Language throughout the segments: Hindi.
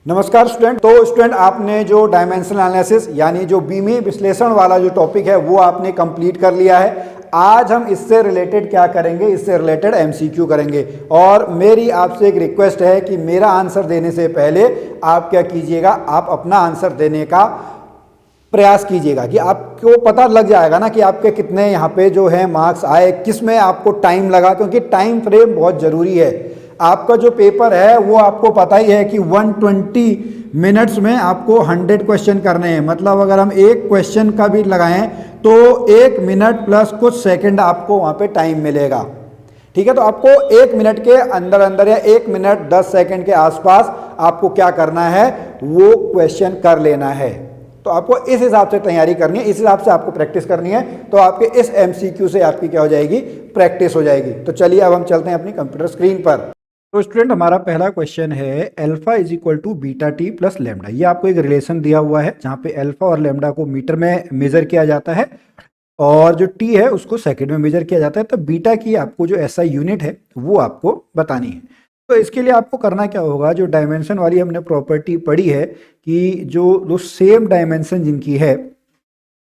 नमस्कार स्टूडेंट। तो स्टूडेंट आपने जो डायमेंशनल एनालिसिस यानी जो बीमी विश्लेषण वाला जो टॉपिक है वो आपने कंप्लीट कर लिया है। आज हम इससे रिलेटेड क्या करेंगे, इससे रिलेटेड एमसीक्यू करेंगे। और मेरी आपसे एक रिक्वेस्ट है कि मेरा आंसर देने से पहले आप क्या कीजिएगा, आप अपना आंसर देने का प्रयास कीजिएगा कि आपको पता लग जाएगा ना कि आपके कितने यहाँ पे जो है मार्क्स आए, किस में आपको टाइम लगा, क्योंकि टाइम फ्रेम बहुत ज़रूरी है। आपका जो पेपर है वो आपको पता ही है कि 120 मिनट्स में आपको 100 क्वेश्चन करने हैं। मतलब अगर हम एक क्वेश्चन का भी लगाएं तो 1 मिनट प्लस कुछ सेकंड आपको वहाँ पे टाइम मिलेगा। ठीक है, तो आपको 1 मिनट के अंदर अंदर या 1 मिनट 10 सेकंड के आसपास आपको क्या करना है, वो क्वेश्चन कर लेना है। तो आपको इस हिसाब से तैयारी करनी है, इस हिसाब से आपको प्रैक्टिस करनी है। तो आपके इस एमसीक्यू से आपकी क्या हो जाएगी, प्रैक्टिस हो जाएगी। तो चलिए अब हम चलते हैं अपनी कंप्यूटर स्क्रीन पर। तो स्टूडेंट हमारा पहला क्वेश्चन है alpha is equal to beta T plus lambda. ये आपको एक रिलेशन दिया हुआ है जहाँ पे अल्फा और लेमडा को मीटर में मेजर किया जाता है और जो टी है उसको सेकंड में मेजर किया जाता है। तो बीटा की आपको जो एसआई यूनिट है वो आपको बतानी है। तो इसके लिए आपको करना क्या होगा, जो डायमेंशन वाली हमने प्रॉपर्टी पढ़ी है कि जो सेम डायमेंशन जिनकी है,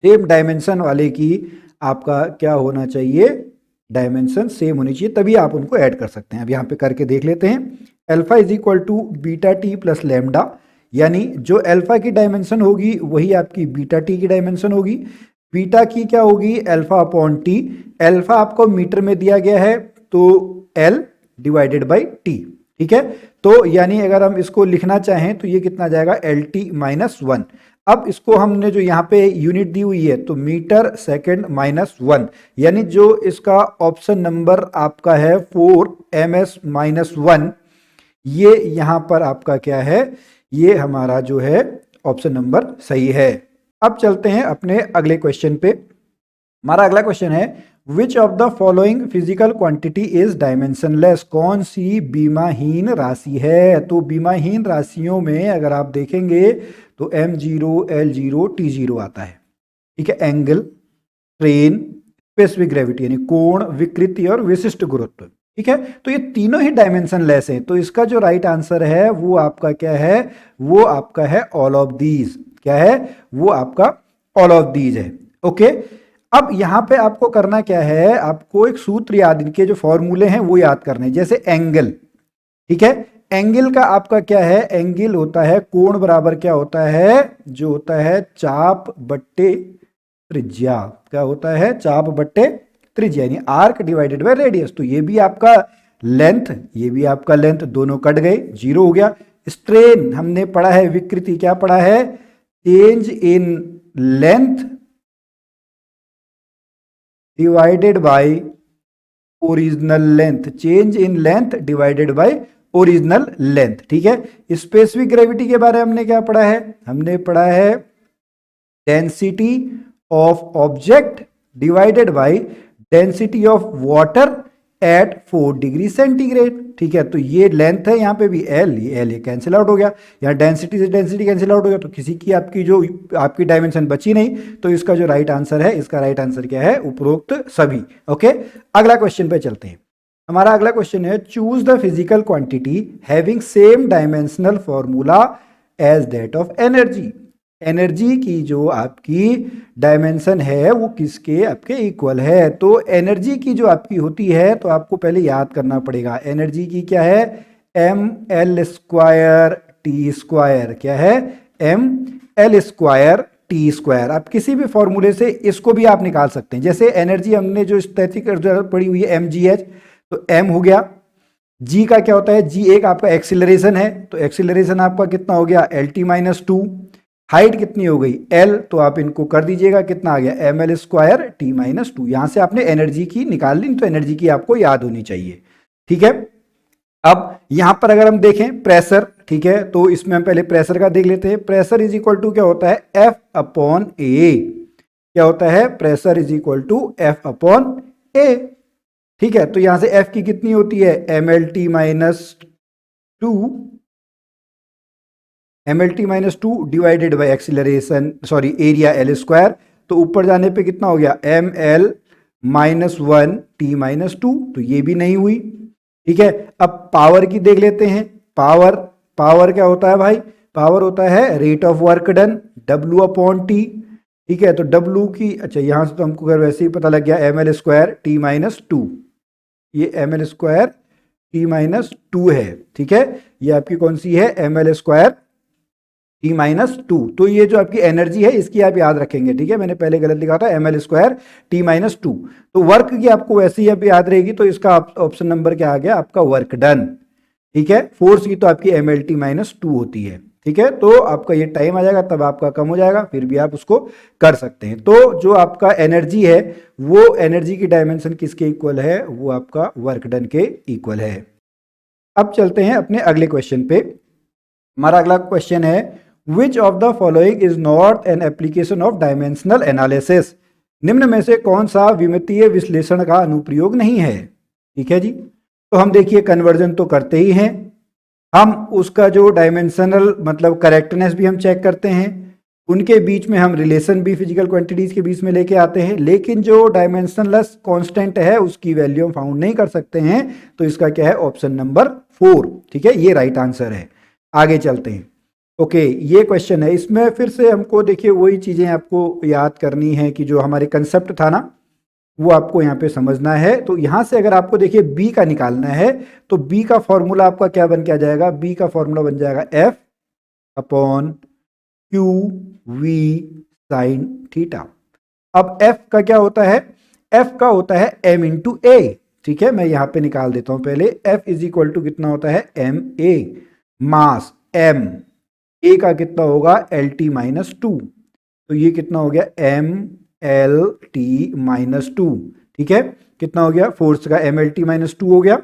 सेम डायमेंशन वाले की आपका क्या होना चाहिए, डायमेंशन सेम होनी चाहिए, तभी आप उनको ऐड कर सकते हैं। अब यहाँ पे करके देख लेते हैं। Alpha is equal to beta T plus lambda, यानी जो अल्फा की डायमेंशन होगी वही आपकी बीटा टी की डायमेंशन होगी। बीटा की क्या होगी, अल्फा अपॉन टी। अल्फा आपको मीटर में दिया गया है तो एल डिवाइडेड बाई टी। ठीक है, तो यानी अगर हम इसको लिखना चाहें तो ये कितना जाएगा, एल टी माइनस 1। अब इसको हमने जो यहाँ पे यूनिट दी हुई है तो मीटर सेकंड माइनस 1, यानी जो इसका ऑप्शन नंबर आपका है 4 ms माइनस 1, ये यहाँ पर आपका क्या है, ये हमारा जो है ऑप्शन नंबर सही है। अब चलते हैं अपने अगले क्वेश्चन पे। हमारा अगला क्वेश्चन है which of the following physical quantity is dimensionless. कौन सी बीमाहीन राशि है। तो बीमाहीन राशियों में अगर आप देखेंगे तो m0 l0 t0 आता है। ठीक है, एंगल, ट्रेन, स्पेसिफिक ग्रेविटी यानी कोण, विकृति और विशिष्ट गुरुत्व। ठीक है, तो ये तीनों ही डायमेंशन लेस हैं। तो इसका जो राइट आंसर है वो आपका क्या है, वो आपका है ऑल ऑफ दीज। क्या है, वो आपका ऑल ऑफ दीज है। ओके, अब यहां पे आपको करना क्या है, आपको एक सूत्र याद, इनके जो फॉर्मूले हैं वो याद करने। जैसे एंगल, ठीक है, एंगल का आपका क्या है, एंगल होता है कोण बराबर क्या होता है, जो होता है चाप बट्टे त्रिज्या। क्या होता है, चाप बट्टे त्रिज्या, यानी आर्क डिवाइडेड बाय रेडियस। तो ये भी आपका लेंथ, ये भी आपका लेंथ, दोनों कट गए, 0 हो गया। स्ट्रेन हमने पढ़ा है, विकृति क्या पढ़ा है, change in length divided by original length, change in length divided by original length. ठीक है, स्पेसिफिक ग्रेविटी के बारे में हमने क्या पढ़ा है, हमने पढ़ा है density of object divided by density of water at 4 degree centigrade. ठीक है, तो ये लेंथ है, यहाँ पे भी एल, ये कैंसिल आउट हो गया, यहाँ डेंसिटी से डेंसिटी कैंसिल आउट हो गया, तो किसी की आपकी जो आपकी डायमेंशन बची नहीं। तो इसका जो राइट आंसर है, इसका राइट आंसर क्या है, उपरोक्त सभी। ओके, अगला क्वेश्चन पे चलते हैं। हमारा अगला क्वेश्चन है choose the physical quantity having same dimensional formula as that of energy. Energy की जो आपकी डायमेंशन है वो किसके आपके इक्वल है। तो एनर्जी की जो आपकी होती है तो आपको पहले याद करना पड़ेगा, एनर्जी की क्या है, M L square T square. क्या है, M L square T square. आप किसी भी फॉर्मूले से इसको भी आप निकाल सकते हैं। जैसे एनर्जी हमने जो स्थैतिक पड़ी हुई है एम जी एच, तो एम हो गया, जी का क्या होता है, जी एक आपका एक्सिलरेशन है, तो एक्सिलरेशन आपका कितना हो गया, एल टी माइनस 2। हाइट कितनी हो गई, एल, तो आप इनको कर दीजिएगा, कितना आ गया, M L square T minus 2। यहां से आपने एनर्जी की निकाल ली, तो एनर्जी की आपको याद होनी चाहिए। ठीक है, अब यहां पर अगर हम देखें प्रेशर, ठीक है, तो इसमें हम पहले प्रेशर का देख लेते हैं। प्रेशर इज इक्वल टू क्या होता है, एफ अपॉन ए। क्या होता है, pressure is equal to F upon A. ठीक है, तो यहां से एफ की कितनी होती है, M L T minus 2, M L T minus 2 divided by acceleration, sorry area L square. तो ऊपर जाने पे कितना हो गया, M L minus 1 T minus 2, तो ये भी नहीं हुई। ठीक है, अब पावर की देख लेते हैं। पावर, पावर क्या होता है भाई, पावर होता है rate of work done W/T। ठीक है, तो W की, अच्छा यहाँ से तो हमको अगर वैसे ही पता लग गया ml² T-2, ये ml² T-2 है। ठीक है, ये आपकी कौन सी है, ml² T-2। तो ये जो आपकी एनर्जी है इसकी आप याद रखेंगे। ठीक है, मैंने पहले गलत लिखा था ml² T-2। तो वर्क की आपको वैसे ही अब याद रहेगी, तो इसका ऑप्शन नंबर क्या आ गया आपका, वर्क डन। ठीक है, फोर्स की तो आपकी mlt-2 होती है। ठीक है, तो आपका ये टाइम आ जाएगा, तब आपका कम हो जाएगा, फिर भी आप उसको कर सकते हैं। तो जो आपका एनर्जी है वो एनर्जी की डायमेंशन किसके इक्वल है, वो आपका वर्क डन के इक्वल है। अब चलते हैं अपने अगले क्वेश्चन पे। हमारा अगला क्वेश्चन है, which of the following is not an application of dimensional analysis. निम्न में से कौन सा विमितीय विश्लेषण का अनुप्रयोग नहीं है। ठीक है जी, तो हम देखिए कन्वर्जन तो करते ही हैं, हम उसका जो डायमेंशनल मतलब करेक्टनेस भी हम चेक करते हैं, उनके बीच में हम रिलेशन भी फिजिकल क्वांटिटीज के बीच में लेके आते हैं, लेकिन जो डायमेंशनलेस कांस्टेंट है उसकी वैल्यू हम फाउंड नहीं कर सकते हैं। तो इसका क्या है, ऑप्शन नंबर 4। ठीक है, ये राइट आंसर है। आगे चलते हैं। ओके, ये क्वेश्चन है, इसमें फिर से हमको देखिए वही चीजें आपको याद करनी है कि जो हमारे कंसेप्ट था ना वो आपको यहाँ पे समझना है। तो यहाँ से अगर आपको देखिए बी का निकालना है तो बी का फॉर्मूला आपका क्या बन के आ जाएगा, बी का फॉर्मूला बन जाएगा F/Q/V sin थीटा। अब F का क्या होता है, F का होता है m/a। ठीक है, मैं यहाँ पे निकाल देता हूं पहले। F इज इक्वल टू कितना होता है, ma, मास m, a का कितना होगा Lt-2, तो ये कितना हो गया mLt-2। ठीक है, कितना हो गया, फोर्स का mLt-2 हो गया।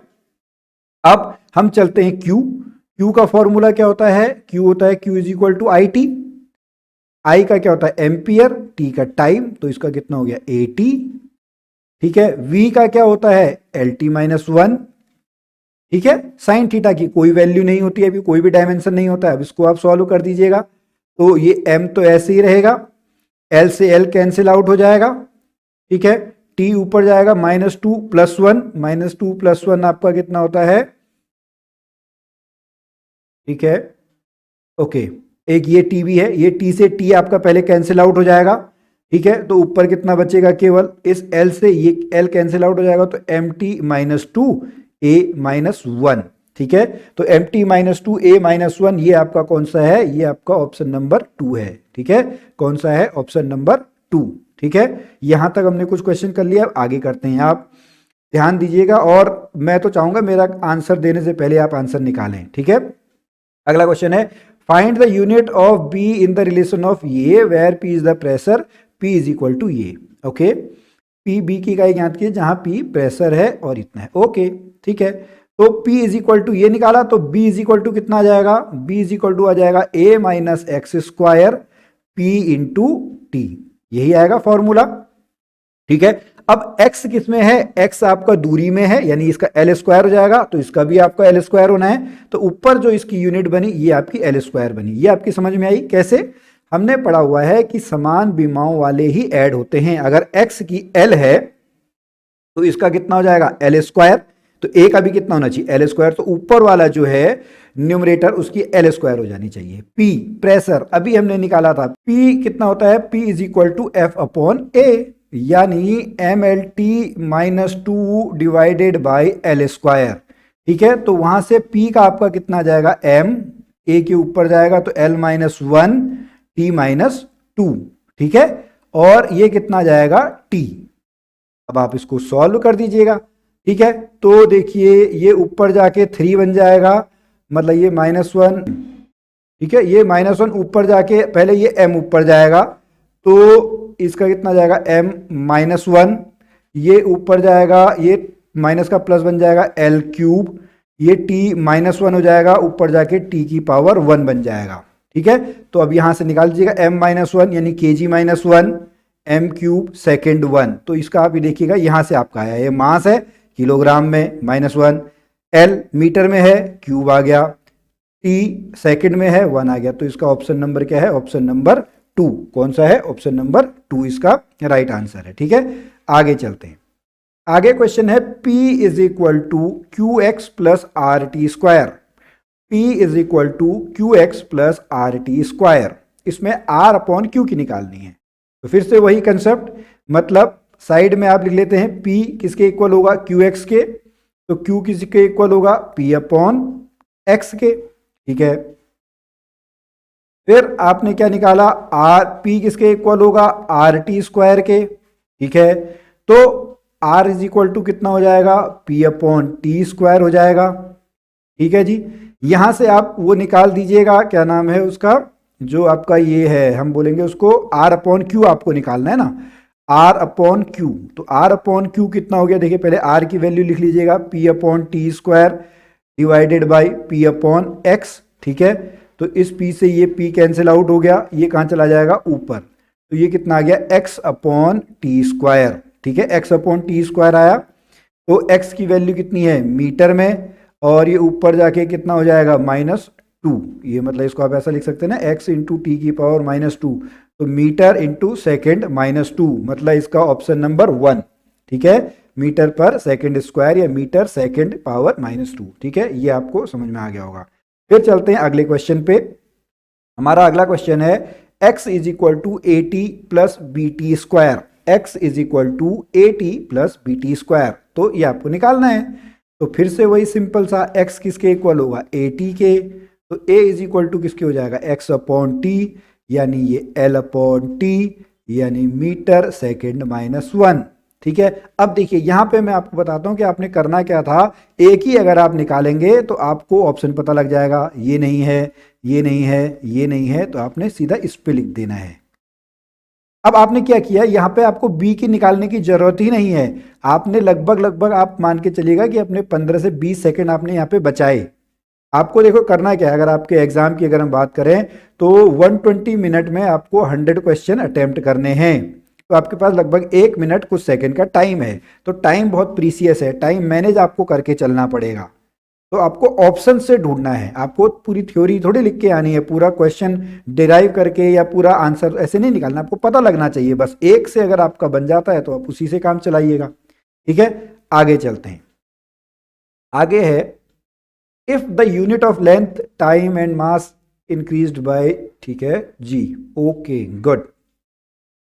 अब हम चलते हैं Q का फॉर्मूला क्या होता है, Q होता है Q is equal to IT। I का क्या होता है एम्पियर, T का टाइम, तो इसका कितना हो गया AT। ठीक है, V का क्या होता है Lt-1। ठीक है, साइन थीटा की कोई वैल्यू नहीं होती है, अभी कोई भी डायमेंशन नहीं होता है। अब इसको आप सॉल्व कर दीजिएगा, तो ये m तो ऐसे ही रहेगा, L से L कैंसिल आउट हो जाएगा। ठीक है, T ऊपर जाएगा, -2 + 1, -2 + 1 आपका कितना होता है। ठीक है, ओके, एक ये T भी है, ये T से T आपका पहले कैंसिल आउट हो जाएगा। ठीक है, तो ऊपर कितना बचेगा, केवल इस L से ये L कैंसिल आउट हो जाएगा, तो mt-2 a-1। ठीक है, तो mt-2 a-1 ये आपका कौन सा है, ये आपका ऑप्शन नंबर 2 है। ठीक है, कौन सा है, ऑप्शन नंबर 2। ठीक है, यहां तक हमने कुछ क्वेश्चन कर लिया, आगे करते हैं। आप ध्यान दीजिएगा और मैं तो चाहूंगा मेरा आंसर देने से पहले आप आंसर निकालें। ठीक है, अगला क्वेश्चन है, find the unit of B in the relation of A where P is the pressure, P is equal to A. Okay, P B की इकाई ज्ञात की जहां पी प्रेशर है और इतना है। ओके, ठीक है, तो P इज इक्वल टू ये निकाला, तो B इज इक्वल टू कितना आ जाएगा, B इज इक्वल टू आ जाएगा a-x² P इंटू टी, यही आएगा फॉर्मूला। ठीक है, अब x किस में है, x आपका दूरी में है, यानी इसका L² हो जाएगा, तो इसका भी आपका L² होना है। तो ऊपर जो इसकी यूनिट बनी ये आपकी L² बनी। ये आपकी समझ में आई कैसे, हमने पढ़ा हुआ है कि समान विमाओं वाले ही ऐड होते हैं। अगर x की L है तो इसका कितना हो जाएगा L², तो a का भी कितना होना चाहिए L², तो ऊपर वाला जो है न्यूमरेटर उसकी L² हो जानी चाहिए। P प्रेशर अभी हमने निकाला था, P कितना होता है, P is equal to F/A, यानी mLt-2 डिवाइडेड बाई L²। ठीक है, तो वहां से P का आपका कितना आ जाएगा m, a के ऊपर जाएगा तो L-1 T-2। ठीक है, और ये कितना जाएगा T। अब आप इसको सॉल्व कर दीजिएगा। ठीक है, तो देखिए ये ऊपर जाके 3 बन जाएगा, मतलब ये -1। ठीक है, ये -1 ऊपर जाके पहले ये m ऊपर जाएगा, तो इसका कितना जाएगा m-1, ये ऊपर जाएगा, ये माइनस का प्लस बन जाएगा L³, ये T-1 हो जाएगा, ऊपर जाके T⁻1 बन जाएगा। ठीक है, तो अब यहां से निकाल दीजिएगा m-1 यानी kg-1 m³ सेकेंड 1, तो इसका आप ये देखिएगा यहां से आपका आया, ये मास है किलोग्राम में, -1, L मीटर में है, क्यूब आ गया, T सेकंड में है, 1 आ गया। तो इसका ऑप्शन नंबर क्या है, ऑप्शन नंबर 2। कौन सा है, ऑप्शन नंबर 2 इसका राइट आंसर है। ठीक है, आगे चलते हैं। आगे क्वेश्चन है P is equal to QX + RT²। P is equal to Q X plus R T square, इसमें R अपॉन क्यू की निकालनी है। तो फिर से वही कंसेप्ट, मतलब साइड में आप लिख लेते हैं P किसके इक्वल होगा, क्यू एक्स के, तो Q किसके इक्वल होगा, P अपॉन एक्स के, ठीक है। फिर आपने क्या निकाला, आर P किसके इक्वल होगा, आर टी स्क्वायर के, ठीक है। तो R इज इक्वल टू कितना हो जाएगा, P अपॉन टी स्क्वायर हो जाएगा, ठीक है जी। यहां से आप वो निकाल दीजिएगा, क्या नाम है उसका, जो आपका ये है, हम बोलेंगे उसको R अपॉन क्यू आपको निकालना है ना, R अपॉन क्यू। तो R अपॉन क्यू कितना हो गया, देखिए पहले R की वैल्यू लिख लीजिएगा, P upon T square divided by P upon x, ठीक है। तो इस P से ये P कैंसिल आउट हो गया, ये कहाँ चला जाएगा, ऊपर। तो ये कितना आ गया, x अपॉन टी स्क्वायर, ठीक है, x अपॉन टी स्क्वायर आया। तो x की वैल्यू कितनी है, मीटर में, और ये ऊपर जाके कितना हो जाएगा, -2। ये मतलब इसको आप ऐसा लिख सकते हैं ना, x इंटू टी की पावर -2, तो मीटर इंटू सेकेंड -2, मतलब इसका ऑप्शन नंबर 1, ठीक है, मीटर पर सेकेंड स्क्वायर या मीटर सेकेंड पावर -2, ठीक है। ये आपको समझ में आ गया होगा। फिर चलते हैं अगले क्वेश्चन पे। हमारा अगला क्वेश्चन है x is equal to A T plus B T square, X is equal to A T plus B T square, तो ये आपको निकालना है। तो फिर से वही सिंपल सा, x किसके इक्वल होगा, ए टी के, तो a इज इक्वल टू किसके हो जाएगा, x अपॉन टी, यानी ये l अपॉन टी, यानी मीटर सेकेंड -1, ठीक है। अब देखिए यहां पे मैं आपको बताता हूं कि आपने करना क्या था, एक ही अगर आप निकालेंगे तो आपको ऑप्शन पता लग जाएगा, ये नहीं है, ये नहीं है, ये नहीं है, तो आपने सीधा इस पे लिख देना है। अब आपने क्या किया, यहां पे आपको बी की निकालने की जरूरत ही नहीं है, आपने लगभग आप मान के चलिएगा कि अपने 15 से 20 सेकंड आपने यहाँ पे बचाए। आपको देखो करना क्या है, अगर आपके एग्जाम की अगर हम बात करें तो 120 मिनट में आपको 100 क्वेश्चन अटेम्प्ट करने हैं, तो आपके पास लगभग 1 मिनट कुछ सेकंड का टाइम है। तो टाइम बहुत प्रीसियस है, टाइम मैनेज आपको करके चलना पड़ेगा। तो आपको ऑप्शन से ढूंढना है, आपको पूरी थ्योरी थोड़ी लिख के आनी है, पूरा क्वेश्चन डिराइव करके या पूरा आंसर ऐसे नहीं निकालना, आपको पता लगना चाहिए बस। एक से अगर आपका बन जाता है तो आप उसी से काम चलाइएगा, ठीक है। आगे चलते हैं, आगे है if the unit of length time and mass increased by, ठीक है जी, ओके गुड।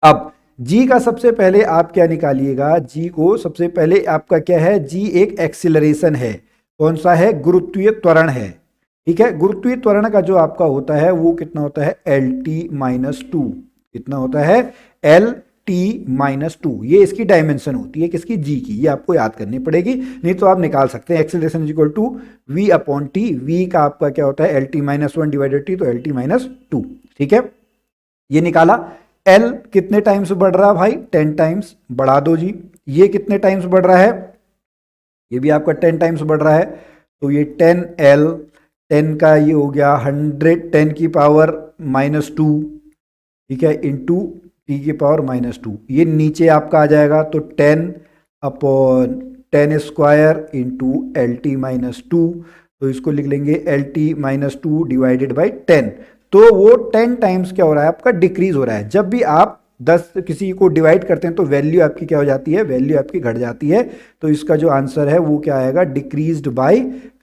अब जी का सबसे पहले आप क्या निकालिएगा, जी को सबसे पहले आपका क्या है, जी एक एक्सिलरेशन है, कौन सा है, गुरुत्वीय त्वरण है, ठीक है। गुरुत्वीय त्वरण का जो आपका होता है वो कितना होता है, LT-2, कितना होता है, LT-2, ये इसकी डायमेंशन होती है, किसकी, जी की, ये आपको याद करनी पड़ेगी, नहीं तो आप निकाल सकते हैं। Acceleration is equal to V upon T, V का आपका क्या होता है, LT-1 डिवाइडेड टी, तो LT-2, ठीक है, ये निकाला। L कितने टाइम्स बढ़ रहा है भाई, 10 टाइम्स, बढ़ा दो जी। ये कितने टाइम्स बढ़ रहा है, ये भी आपका 10 टाइम्स बढ़ रहा है, तो ये 10L, 10 का ये हो गया 100, 10 की पावर -2, ठीक है, इंटू टी की पावर -2, ये नीचे आपका आ जाएगा, तो 10 अपॉन 10 स्क्वायर इंटू LT-2, तो इसको लिख लेंगे LT-2 डिवाइडेड बाई 10। तो वो 10 टाइम्स क्या हो रहा है आपका, डिक्रीज हो रहा है। जब भी आप 10 किसी को डिवाइड करते हैं तो वैल्यू आपकी क्या हो जाती है, वैल्यू आपकी घट जाती है। तो इसका जो आंसर है वो क्या आएगा, decreased bye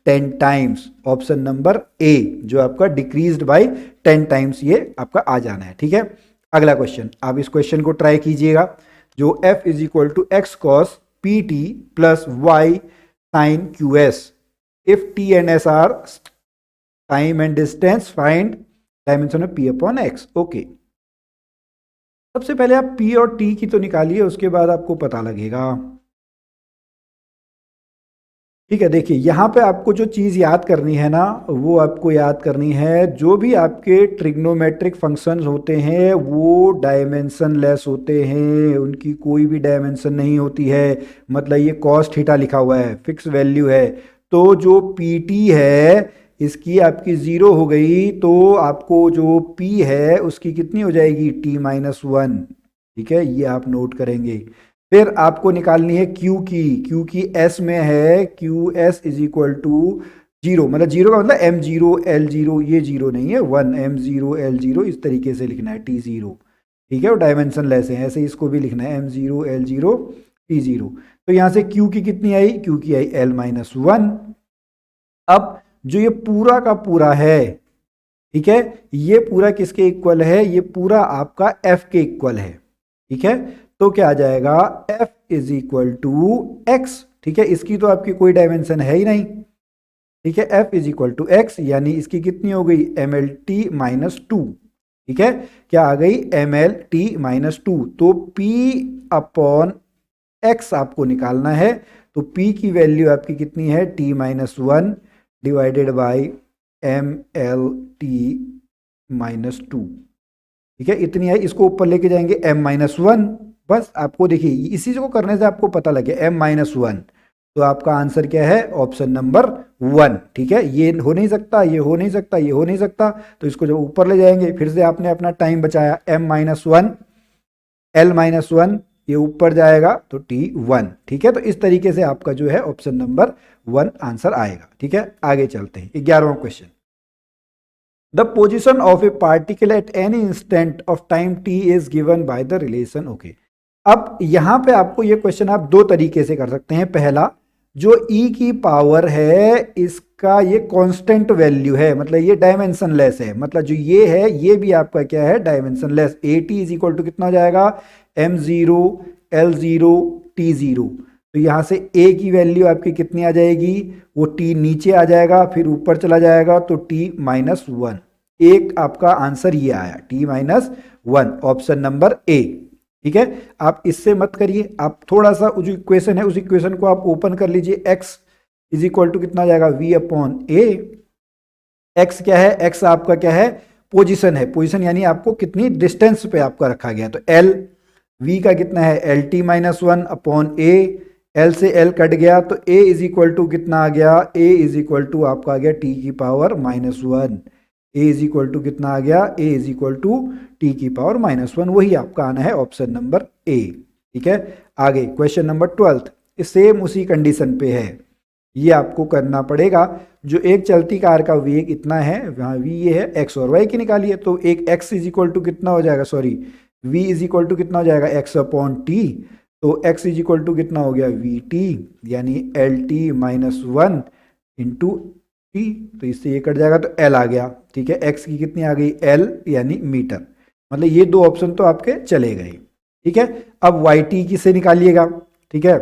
10 times, option number ए, जो आपका डिक्रीज्ड बाय 10 टाइम्स, ये आपका आ जाना है, ठीक है। अगला क्वेश्चन, आप इस क्वेश्चन को ट्राई कीजिएगा, जो F is equal to X cos P T plus Y sine Q S, if T and S are time and distance, find dimension of P upon X, okay. सबसे पहले आप P और T की तो निकालिए, उसके बाद आपको पता लगेगा, ठीक है। देखिए यहाँ पे आपको जो चीज़ याद करनी है ना, वो आपको याद करनी है, जो भी आपके ट्रिग्नोमेट्रिक फंक्शंस होते हैं वो डायमेंशन लेस होते हैं, उनकी कोई भी डायमेंशन नहीं होती है। मतलब ये कॉस थीटा लिखा हुआ है, फिक्स वैल्यू है, तो जो पी टी है इसकी आपकी 0 हो गई, तो आपको जो P है उसकी कितनी हो जाएगी, T-1, ठीक है, ये आप नोट करेंगे। फिर आपको निकालनी है क्यू की S में है, Q S is equal to 0, मतलब 0 का मतलब M0 L0, ये 0 नहीं है, 1 M0 L0, इस तरीके से लिखना है, T0, ठीक है, और डायमेंशन लेस है, ऐसे इसको भी लिखना है, M0 L0 T0। तो यहाँ से Q की कितनी आई, Q की आई L-1। अब जो ये पूरा का पूरा है, ठीक है, ये पूरा किसके इक्वल है, ये पूरा आपका f के इक्वल है, ठीक है। तो क्या आ जाएगा, f is equal to X, ठीक है, इसकी तो आपकी कोई डायमेंशन है ही नहीं, ठीक है। f is equal to X यानी इसकी कितनी हो गई, mlt माइनस टू, ठीक है, क्या आ गई, mlt माइनस टू। तो p अपॉन x आपको निकालना है, तो p की वैल्यू आपकी कितनी है, t minus one divided by mlt minus two, ठीक है, इतनी है। इसको ऊपर लेके जाएंगे m माइनस वन, बस आपको देखिए इसी को करने से आपको पता लगे m माइनस वन, तो आपका आंसर क्या है, ऑप्शन नंबर वन, ठीक है। ये हो नहीं सकता, ये हो नहीं सकता, ये हो नहीं सकता, तो इसको जब ऊपर ले जाएंगे फिर से आपने अपना टाइम बचाया, m minus one, l minus one, ये ऊपर जाएगा तो t1, ठीक है। तो इस तरीके से आपका जो है ऑप्शन नंबर वन आंसर आएगा, ठीक है। आगे चलते हैं, 11वां question. The position of a particle at any instant of time t is given by the relation, okay. अब यहां पे आपको ये क्वेश्चन आप दो तरीके से कर सकते हैं। पहला, जो e की पावर है इसका ये कांस्टेंट वैल्यू है, मतलब ये डायमेंशनलेस है, मतलब जो ये है ये भी आपका क्या है, dimensionless. at is equal to कितना हो जाएगा, m0 l0 t0। तो यहां से a की वैल्यू आपकी कितनी आ जाएगी, वो t नीचे आ जाएगा, फिर ऊपर चला जाएगा तो t माइनस वन। एक आपका आंसर ये आया, t minus one, option number A, ठीक है। आप इससे मत करिए, आप थोड़ा सा जो इक्वेशन है उस इक्वेशन को आप ओपन कर लीजिए। x इज इक्वल टू कितना आ जाएगा, v अपॉन ए। x क्या है, x आपका क्या है, पोजीशन है, पोजीशन यानी आपको कितनी डिस्टेंस पे आपका रखा गया, तो l, v का कितना है, L T minus one upon A, l से l कट गया तो a इज इक्वल टू कितना आ गया, a इज इक्वल टू आपका आ गया t की power minus one. a is equal to कितना आ गया, a is equal to t की पावर माइनस वन, वही आपका आना है ऑप्शन नंबर ए, ठीक है। आगे क्वेश्चन नंबर 12, सेम उसी कंडीशन पे है, ये आपको करना पड़ेगा। जो एक चलती कार का वेग इतना है, वहाँ v ये है, x और y की निकालिए, तो एक x इज इक्वल टू कितना हो जाएगा, sorry v is equal to कितना हो जाएगा, x अपॉन टी, तो x इज इक्वल टू कितना हो गया, वी टी, यानी L T minus one into T, तो इससे ये कट जाएगा तो l आ गया, ठीक है। x की कितनी आ गई, l यानी मीटर, मतलब ये दो ऑप्शन तो आपके चले गए, ठीक है। अब वाई टी किससे निकालिएगा, ठीक है,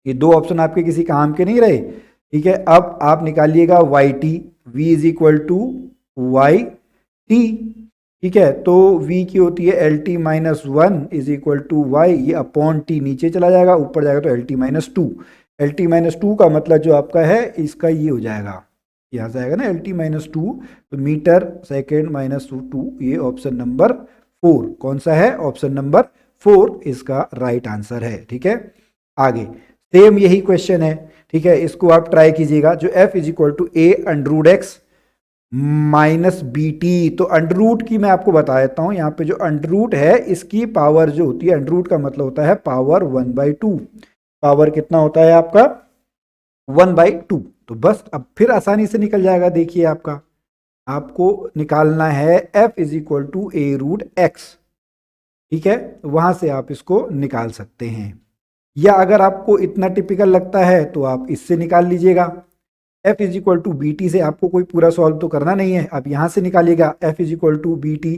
ये दो ऑप्शन आपके किसी काम के नहीं रहे, ठीक है। अब आप निकालिएगा Y T, V is equal to Y T, ठीक है। तो v की होती है L T minus one is equal to Y, ये अपॉन टी नीचे चला जाएगा, ऊपर जाएगा तो L T minus two. L T minus two का मतलब जो आपका है इसका ये हो जाएगा, यहाँ से आएगा ना एल टी माइनस टू, तो मीटर सेकेंड माइनस टू, ये ऑप्शन नंबर फोर, कौन सा है, ऑप्शन नंबर फोर इसका राइट आंसर है, ठीक है। आगे सेम यही क्वेश्चन है, ठीक है, इसको आप ट्राई कीजिएगा। जो f is equal to A underroot X minus B T, तो अंडरूट की मैं आपको बता देता हूं, यहाँ पे जो अंडरूट है इसकी पावर जो होती है, अंडरूट का मतलब होता है पावर 1/2, पावर कितना होता है आपका 1/2। तो बस अब फिर आसानी से निकल जाएगा, देखिए आपको निकालना है f is equal to A root X, ठीक है, वहां से आप इसको निकाल सकते हैं, या अगर आपको इतना टिपिकल लगता है तो आप इससे निकाल लीजिएगा। f is equal to B T से आपको कोई पूरा सॉल्व तो करना नहीं है, आप यहां से निकालिएगा। f is equal to B T,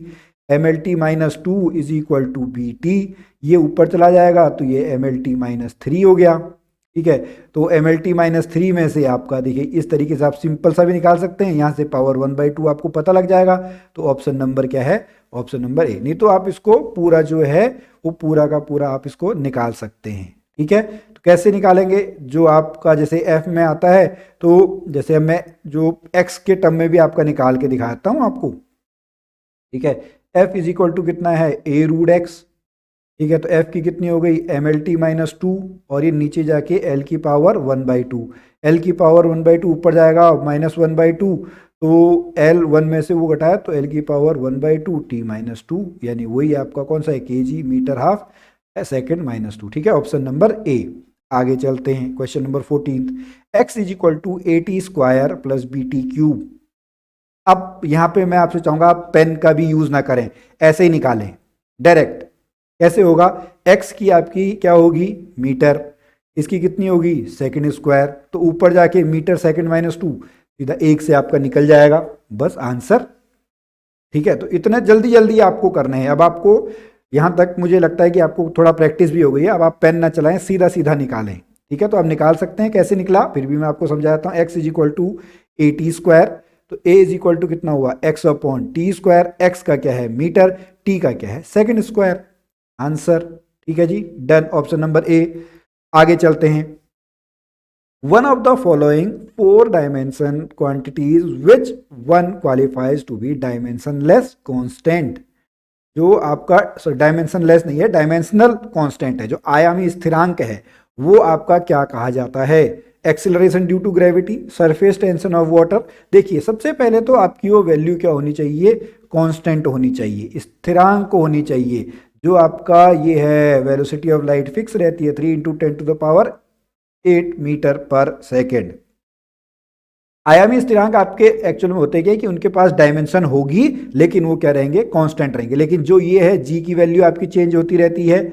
M L T minus two is equal to B T, ये ऊपर चला जाएगा तो ये M L T minus three हो गया, ठीक है। तो M L T minus three में से आपका देखिए इस तरीके से आप सिंपल सा भी निकाल सकते हैं, यहाँ से पावर 1/2 आपको पता लग जाएगा, तो ऑप्शन नंबर क्या है, ऑप्शन नंबर ए। नहीं तो आप इसको पूरा जो है वो पूरा का पूरा आप इसको निकाल सकते हैं, ठीक है। तो कैसे निकालेंगे, जो आपका जैसे f में आता है, तो जैसे मैं जो x के टर्म में भी आपका निकाल के दिखाता हूं आपको, ठीक है। f इज इक्वल टू कितना है, a रूट एक्स, ठीक है। तो f की कितनी हो गई, M L T minus two, और ये नीचे जाके l की पावर 1/2, l की पावर 1/2 ऊपर जाएगा माइनस 1/2, तो l 1 में से वो घटाया तो l की पावर 1/2 t माइनस टू, यानी वही आपका कौन सा है, kg metre half second minus two, ठीक है, ऑप्शन नंबर ए। आगे चलते हैं, question number 14, x is equal to A T square plus B T cube. अब यहां पे मैं आपसे चाहूंगा आप पेन का भी यूज ना करें, ऐसे ही निकालें डायरेक्ट। कैसे होगा, x की आपकी क्या होगी, मीटर, इसकी कितनी होगी, सेकेंड स्क्वायर, तो ऊपर जाके मीटर सेकेंड माइनस टू, सीधा 1 से आपका निकल जाएगा, बस आंसर। ठीक है, तो इतना जल्दी जल्दी आपको करना है। अब आपको यहाँ तक मुझे लगता है कि आपको थोड़ा प्रैक्टिस भी हो गई है, अब आप पेन ना चलाएं, सीधा सीधा निकालें। ठीक है, तो आप निकाल सकते हैं। कैसे निकला फिर भी मैं आपको समझाता हूँ। x is equal to A T square, तो a इज इक्वल टू कितना हुआ, x upon T square. x का क्या है मीटर, t का क्या है सेकंड स्क्वायर, आंसर। ठीक है जी, डन, ऑप्शन नंबर ए। आगे चलते हैं। One of the following 4 dimension quantities which one qualifies to be dimensionless constant. जो आपका डायमेंशनलेस नहीं है, डायमेंशनल कांस्टेंट है, जो आयामी स्थिरांक है, वो आपका क्या कहा जाता है। Acceleration due to gravity, surface tension of water. देखिए सबसे पहले तो आपकी वो वैल्यू क्या होनी चाहिए, कांस्टेंट होनी चाहिए, स्थिरांक होनी चाहिए। जो आपका ये है वेलोसिटी ऑफ लाइट फिक्स रहती है 3 × 10⁸ मीटर पर सेकेंड। आयामी स्थिरांक आपके एक्चुअल में होते क्या कि उनके पास डायमेंशन होगी, लेकिन वो क्या रहेंगे, कांस्टेंट रहेंगे। लेकिन जो ये है जी की वैल्यू आपकी चेंज होती रहती है।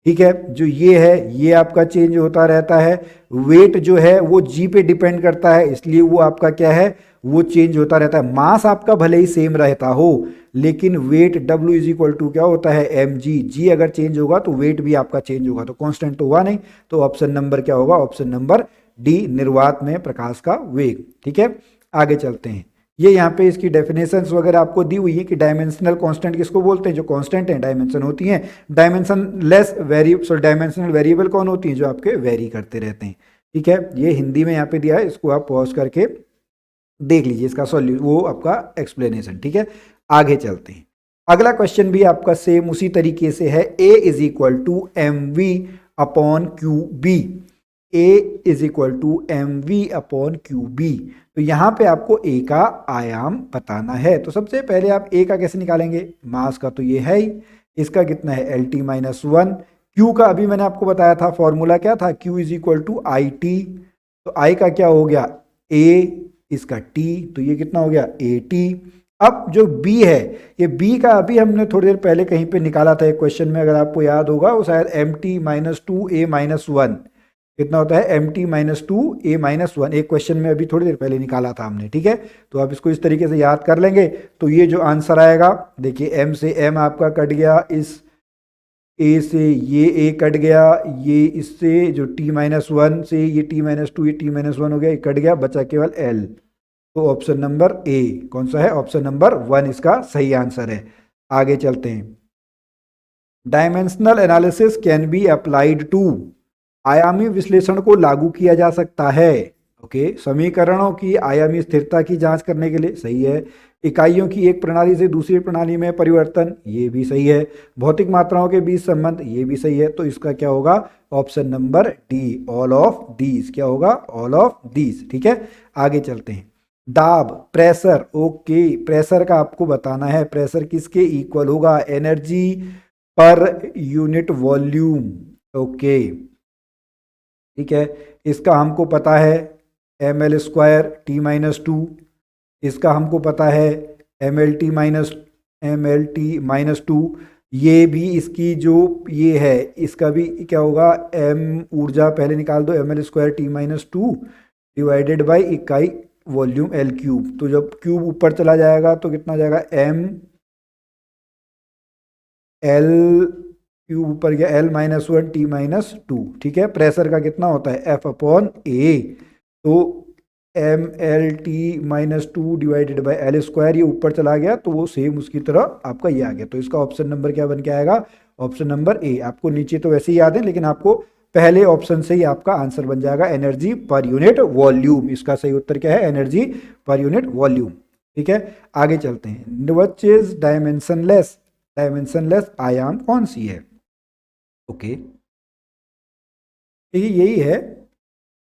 ठीक है, जो ये है ये आपका चेंज होता रहता है। वेट जो है वो जी पे डिपेंड करता है, इसलिए वो आपका क्या है, वो चेंज होता रहता है। मास आपका भले ही सेम रहता हो, लेकिन weight W is equal to क्या होता है, mg। जी अगर चेंज होगा तो वेट भी आपका चेंज होगा, तो कांस्टेंट तो हुआ नहीं। तो ऑप्शन नंबर क्या होगा, ऑप्शन नंबर डी, निर्वात में प्रकाश का वेग। ठीक है, आगे चलते हैं। ये यहाँ पे इसकी डेफिनेशंस वगैरह आपको दी हुई है कि डायमेंशनल कांस्टेंट किसको बोलते हैं, जो कांस्टेंट है डायमेंशन होती हैं। डायमेंशनलेस डायमेंशनल वेरिएबल कौन होती हैं, जो आपके वेरी करते रहते हैं। ठीक है, ये हिंदी में यहाँ पे दिया है, इसको आप पॉज करके देख लीजिए, इसका सॉल्यूशन वो आपका एक्सप्लेनेशन। ठीक है, आगे चलते हैं। अगला क्वेश्चन भी आपका सेम उसी तरीके से है। A is equal to M V upon Q B, A is equal to M V upon Q B. तो यहां पे आपको ए का आयाम बताना है। तो सबसे पहले आप ए का कैसे निकालेंगे, मास का तो ये है ही, इसका कितना है L T minus one. Q का अभी मैंने आपको बताया था, फॉर्मूला क्या था, Q is equal to I T. तो आई का क्या हो गया ए, इसका टी, तो ये कितना हो गया ए टी। अब जो बी है, ये बी का अभी हमने थोड़ी देर पहले कहीं पे निकाला था एक क्वेश्चन में, अगर आपको याद होगा, वो शायद M T minus to A minus one. कितना होता है M T minus to A minus one, एक क्वेश्चन में अभी थोड़ी देर पहले निकाला था हमने। ठीक है, तो आप इसको इस तरीके से याद कर लेंगे। तो ये जो आंसर आएगा, देखिए एम से एम आपका कट गया, इस ए से ये ए कट गया, ये इससे जो टी माइनस वन से ये टी माइनस टू, ये टी माइनस वन हो गया, ये कट गया, बचा केवल एल। तो ऑप्शन नंबर ए कौन सा है, ऑप्शन नंबर वन इसका सही आंसर है। आगे चलते हैं। Dimensional analysis can be applied to, आयामी विश्लेषण को लागू किया जा सकता है। ओके, समीकरणों की आयामी स्थिरता की जांच करने के लिए, सही है। इकाइयों की एक प्रणाली से दूसरी प्रणाली में परिवर्तन, ये भी सही है। भौतिक मात्राओं के बीच संबंध, ये भी सही है। तो इसका क्या होगा, option number D, all of these. क्या होगा, ऑल ऑफ दीज। ठीक है, आगे चलते हैं। दाब, प्रेशर, ओके, प्रेशर का आपको बताना है। प्रेशर किसके इक्वल होगा, energy per unit volume. Okay, ठीक है, इसका हमको पता है M L square T minus two, इसका हमको पता है M L T minus two. ये भी इसकी जो ये है, इसका भी क्या होगा, एम ऊर्जा पहले निकाल दो, M L square T minus two divided by इकाई वॉल्यूम एल क्यूब। तो जब क्यूब ऊपर चला जाएगा तो कितना जाएगा, एम एल क्यूब ऊपर गया, L minus one T minus two. ठीक है, प्रेशर का कितना होता है, एफ अपॉन ए। तो M L T minus two divided by L square, ये ऊपर चला गया तो वो सेम उसकी तरह आपका ये आ गया। तो इसका ऑप्शन नंबर क्या बन के आएगा, ऑप्शन नंबर ए। आपको नीचे तो वैसे ही याद है, लेकिन आपको पहले ऑप्शन से ही आपका आंसर बन जाएगा, एनर्जी पर यूनिट वॉल्यूम। इसका सही उत्तर क्या है, एनर्जी पर यूनिट वॉल्यूम। ठीक है, आगे चलते हैं। व्हिच इज डायमेंशनलेस, डायमेंशनलेस आयाम कौन सी है। ओके, यही है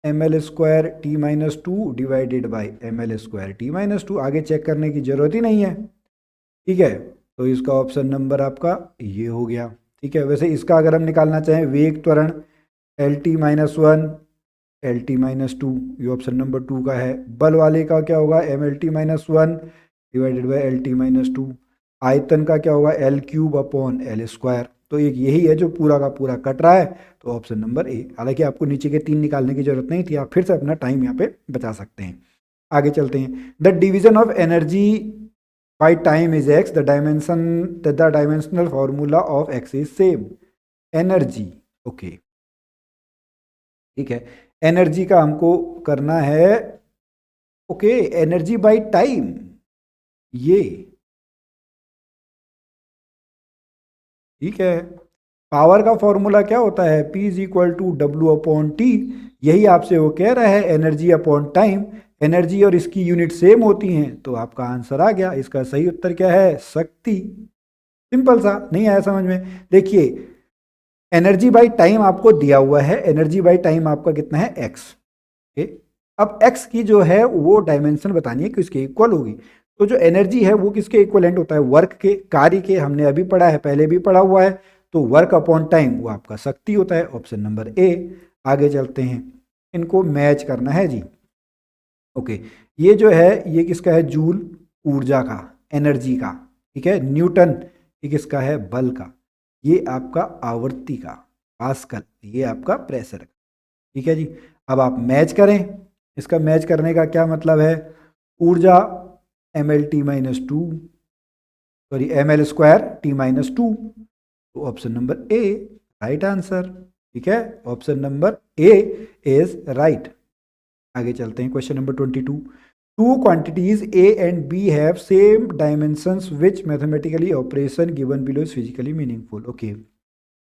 M L square T minus two divided by M L square T minus two. आगे चेक करने की जरूरत ही नहीं है। ठीक है, तो इसका ऑप्शन नंबर आपका ये हो गया। ठीक है, वैसे इसका अगर हम निकालना चाहें, वेग त्वरण L T minus one L T minus two, ये ऑप्शन नंबर टू का है। बल वाले का क्या होगा, M L T minus one divided by L T minus two. आयतन का क्या होगा, L cube upon L square. तो एक यही है जो पूरा का पूरा कट रहा है, तो ऑप्शन नंबर ए। हालांकि आपको नीचे के तीन निकालने की जरूरत नहीं थी, आप फिर से अपना टाइम यहाँ पे बचा सकते हैं। आगे चलते हैं। The division of energy by time is x, the dimensional formula of x is same. Energy, okay ठीक है, एनर्जी का हमको करना है, ओके एनर्जी बाई टाइम, ये ठीक है। पावर का फॉर्मूला क्या होता है, P is equal to W upon T. यही आपसे वो कह रहा है, एनर्जी अपॉन टाइम। एनर्जी और इसकी यूनिट सेम होती हैं, तो आपका आंसर आ गया। इसका सही उत्तर क्या है, शक्ति। सिंपल सा, नहीं आया समझ में? देखिए एनर्जी बाई टाइम आपको दिया हुआ है, एनर्जी बाई टाइम आपका कितना है, एक्स। अब एक्स की जो है वो डायमेंशन बतानी है कि उसके इक्वल होगी। तो जो एनर्जी है वो किसके इक्वलेंट होता है, वर्क के, कार्य के। हमने अभी पढ़ा है, पहले भी पढ़ा हुआ है। तो वर्क अपॉन टाइम वो आपका शक्ति होता है, ऑप्शन नंबर ए। आगे चलते हैं, इनको मैच करना है जी। ओके, ये जो है ये किसका है, जूल, ऊर्जा का, एनर्जी का, ठीक है। न्यूटन, ये किसका है, बल का। ये आपका आवर्ती का, पास्कल, ये आपका प्रेशर का, ठीक है जी। अब आप मैच करें, इसका मैच करने का क्या मतलब है, ऊर्जा M L T minus two, sorry M L square T minus two. तो option number A right answer, ठीक है, option number A is right. आगे चलते हैं, question number 22। Two quantities A and B have same dimensions which mathematically operation given below is physically meaningful. Okay,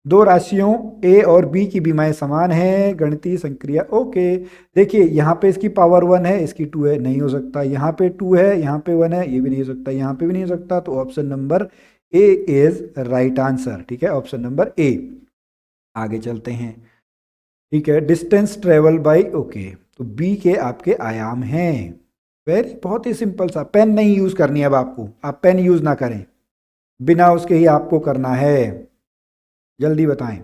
दो राशियों ए और बी की बीमाएं समान हैं, गणितीय संक्रिया, ओके। देखिए यहाँ पे इसकी पावर 1 है, इसकी 2 है, नहीं हो सकता। यहाँ पे 2 है, यहाँ पे 1 है, ये भी नहीं हो सकता, यहाँ पे भी नहीं हो सकता। तो option number A is right answer, ठीक है, ऑप्शन नंबर ए। आगे चलते हैं, ठीक है, डिस्टेंस ट्रेवल बाई, ओके, तो बी के आपके आयाम हैं। वेरी, बहुत ही सिंपल सा। पेन नहीं यूज करनी है अब आपको, आप पेन यूज ना करें, बिना उसके ही आपको करना है। जल्दी बताएं,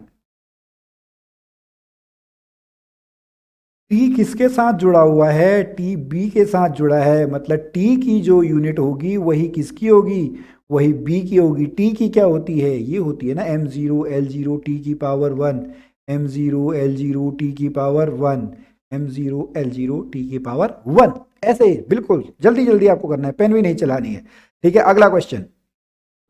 टी किसके साथ जुड़ा हुआ है, टी बी के साथ जुड़ा है। मतलब टी की जो यूनिट होगी वही किसकी होगी, वही बी की होगी। टी की क्या होती है, ये होती है ना M zero L zero T की power 1, M zero L zero T की power 1, M zero L zero T की पावर 1। ऐसे ही बिल्कुल जल्दी जल्दी आपको करना है, पेन भी नहीं चलानी है, ठीक है। अगला question,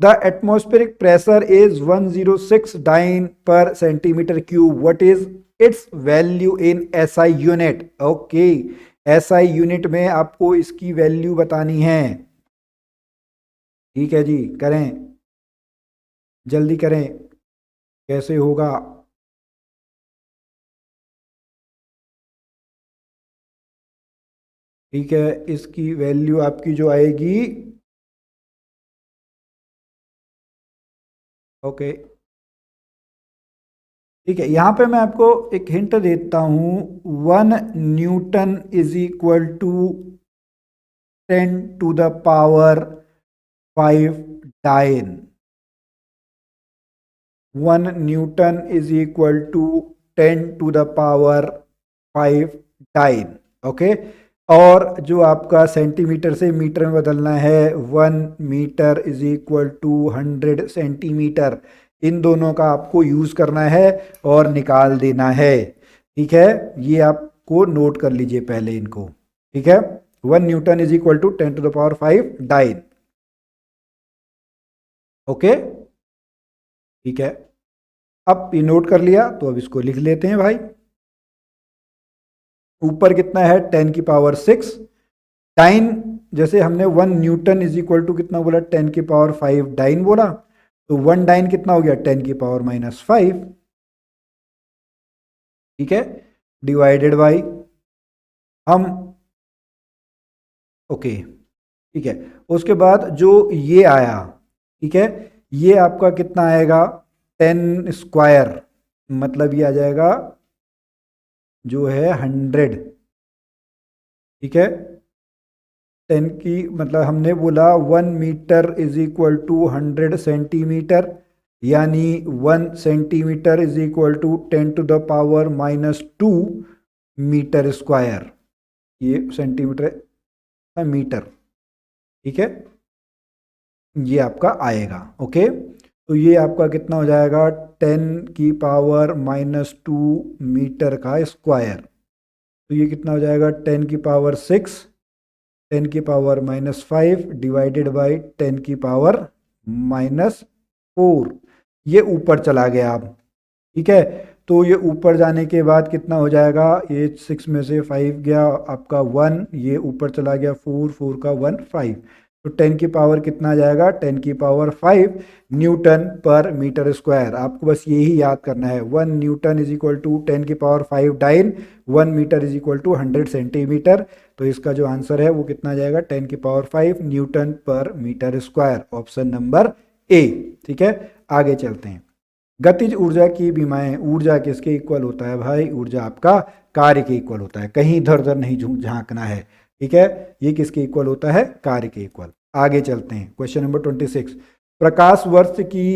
the atmospheric pressure is 106 dyne per centimetre cube, what is its value in SI unit. Okay, SI unit में आपको इसकी वैल्यू बतानी है, ठीक है जी। करें, जल्दी करें, कैसे होगा, ठीक है। इसकी वैल्यू आपकी जो आएगी, ओके ठीक है, यहां पे मैं आपको एक हिंट देता हूं। 1 newton is equal to 10⁵ dyne. 1 newton is equal to 10⁵ dyne, okay. और जो आपका सेंटीमीटर से मीटर में बदलना है, 1 metre is equal to 100 centimetre. इन दोनों का आपको यूज करना है और निकाल देना है, ठीक है। ये आपको नोट कर लीजिए पहले इनको, ठीक है। 1 newton is equal to 10⁵ dyne, okay ठीक है। अब ये नोट कर लिया, तो अब इसको लिख लेते हैं भाई। ऊपर कितना है, 10⁶ डाइन। जैसे हमने 1 न्यूटन इज इक्वल टू कितना बोला, 10⁵ डाइन बोला। तो 1 डाइन कितना हो गया, 10⁻⁵, ठीक है, डिवाइडेड बाई हम, ओके ठीक है। उसके बाद जो ये आया, ठीक है, ये आपका कितना आएगा, 10 स्क्वायर, मतलब ये आ जाएगा जो है 100, ठीक है। 10 की मतलब हमने बोला 1 metre is equal to 100 centimetre, यानी 1 centimetre is equal to 10⁻⁻² metre square. ये सेंटीमीटर है, मीटर, ठीक है, ये आपका आएगा, ओके। तो ये आपका कितना हो जाएगा, 10⁻⁻² मीटर का स्क्वायर। तो ये कितना हो जाएगा, 10⁻⁶ 10 की पावर -5 डिवाइडेड बाई 10 की पावर -4, ये ऊपर चला गया अब, ठीक है। तो ये ऊपर जाने के बाद कितना हो जाएगा, ये 6 में से 5 गया आपका 1, ये ऊपर चला गया 4, 4 का 1 5, तो 10 की पावर कितना आ जाएगा, 10 की power 5 newton per metre square. आपको बस यही याद करना है, 1 न्यूटन इज इक्वल टू 10 की power 5 dyne, 1 metre is equal to 100 centimetre. तो इसका जो आंसर है वो कितना आ जाएगा, 10 की power 5 newton per metre square, option number A, ठीक है। आगे चलते हैं। गतिज ऊर्जा की विमाएं, ऊर्जा किसके इक्वल होता है भाई, ऊर्जा आपका कार्य के इक्वल होता है, कहीं इधर उधर नहीं झांकना है, ठीक है। ये किसके इक्वल होता है, कार्य के इक्वल। आगे चलते हैं, क्वेश्चन नंबर 26। प्रकाश वर्ष की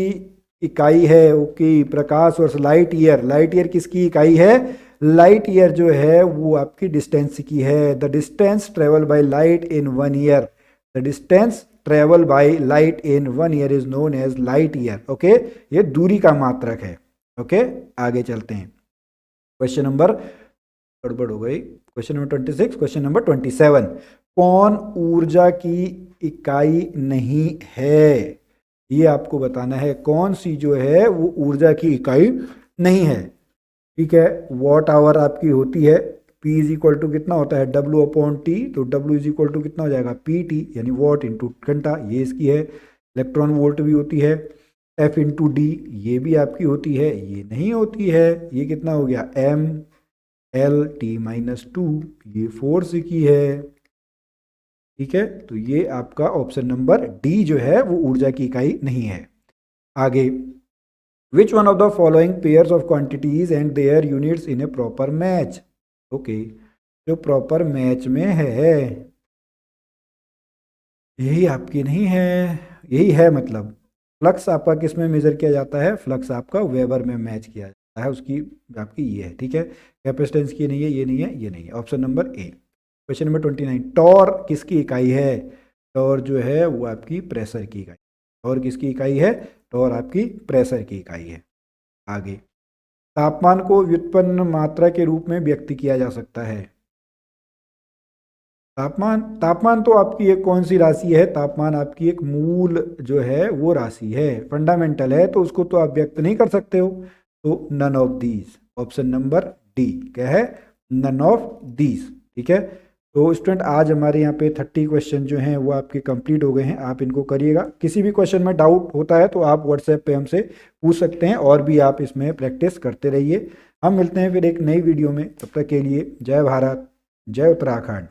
इकाई है, ओके, प्रकाश वर्ष लाइट ईयर, लाइट ईयर किसकी इकाई है, लाइट ईयर जो है वो आपकी डिस्टेंस की है। The distance travel by light in 1 year, the distance travel by light in 1 year is known as light year, okay. ये दूरी का मात्रक है, ओके। आगे चलते हैं, क्वेश्चन नंबर, गड़बड़ हो गई, क्वेश्चन नंबर 26, क्वेश्चन नंबर 27। कौन ऊर्जा की इकाई नहीं है, ये आपको बताना है, कौन सी जो है वो ऊर्जा की इकाई नहीं है, ठीक है। वॉट आवर आपकी होती है, P इज इक्वल टू कितना होता है, W/T, तो W इज इक्वल टू कितना हो जाएगा, PT, यानी वॉट इंटू घंटा, ये इसकी है। इलेक्ट्रॉन वोल्ट भी होती है, F इंटू D, ये भी आपकी होती है, ये नहीं होती है, ये कितना हो गया, MLT-2, ये फोर्स की है, ठीक है। तो ये आपका ऑप्शन नंबर डी जो है वो ऊर्जा की इकाई नहीं है। आगे, which one of the following pairs of quantities and their units in a proper match, okay, जो प्रॉपर मैच में है यही आपकी नहीं है, यही है मतलब। फ्लक्स आपका किस में मेजर किया जाता है, फ्लक्स आपका वेबर में मैच किया जाता है, उसकी आपकी ये है, ठीक है। कैपेसिटेंस की नहीं है, ये नहीं है, ये नहीं है, option number A. Question number 29। Torr किसकी इकाई है, टॉर जो है वो आपकी प्रेशर की इकाई, टॉर किसकी इकाई है, टॉर आपकी प्रेशर की इकाई है। आगे, तापमान को व्युत्पन्न मात्रा के रूप में व्यक्त किया जा सकता है। तापमान, तापमान तो आपकी एक कौन सी राशि है, तापमान आपकी एक मूल जो है वो राशि है, फंडामेंटल है, तो उसको तो आप व्यक्त नहीं कर सकते हो। तो none of these, option number D क्या है, नन ऑफ दीज, ठीक है। तो स्टूडेंट आज हमारे यहाँ पे 30 क्वेश्चन जो हैं वो आपके कंप्लीट हो गए हैं, आप इनको करिएगा। किसी भी क्वेश्चन में डाउट होता है तो आप व्हाट्सएप पे हमसे पूछ सकते हैं, और भी आप इसमें प्रैक्टिस करते रहिए। हम मिलते हैं फिर एक नई वीडियो में, तब तक के लिए जय भारत, जय उत्तराखंड।